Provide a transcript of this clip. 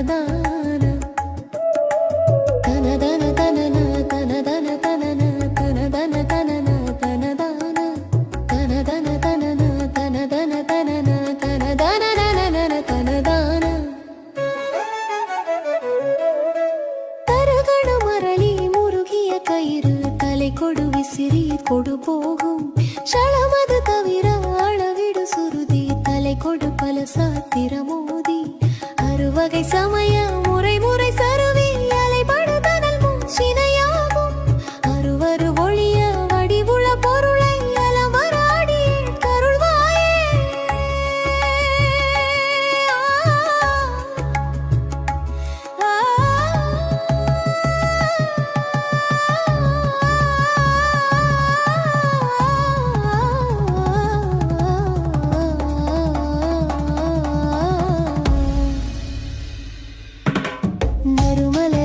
தனதான தனதன தனன தனதன தனன தனதன தனன தனதான தனதன தனன தனதன தனன தனதன தனன தனதான தரகண மரளி முருகிய கயிறு தலை கொடு விசிறி கொடு போகும் ஷளமது தவிர அளவிடு சுருதி தலை கொடு பல சாத்திரமோதி அறுவகை சமய முறை முறை சருவி அலைபடுதனல் முன்சினையாகும் அறுவரு ஒளிய வடிவுள பொருளை அலமராடி கருள்வாயே நறுமலை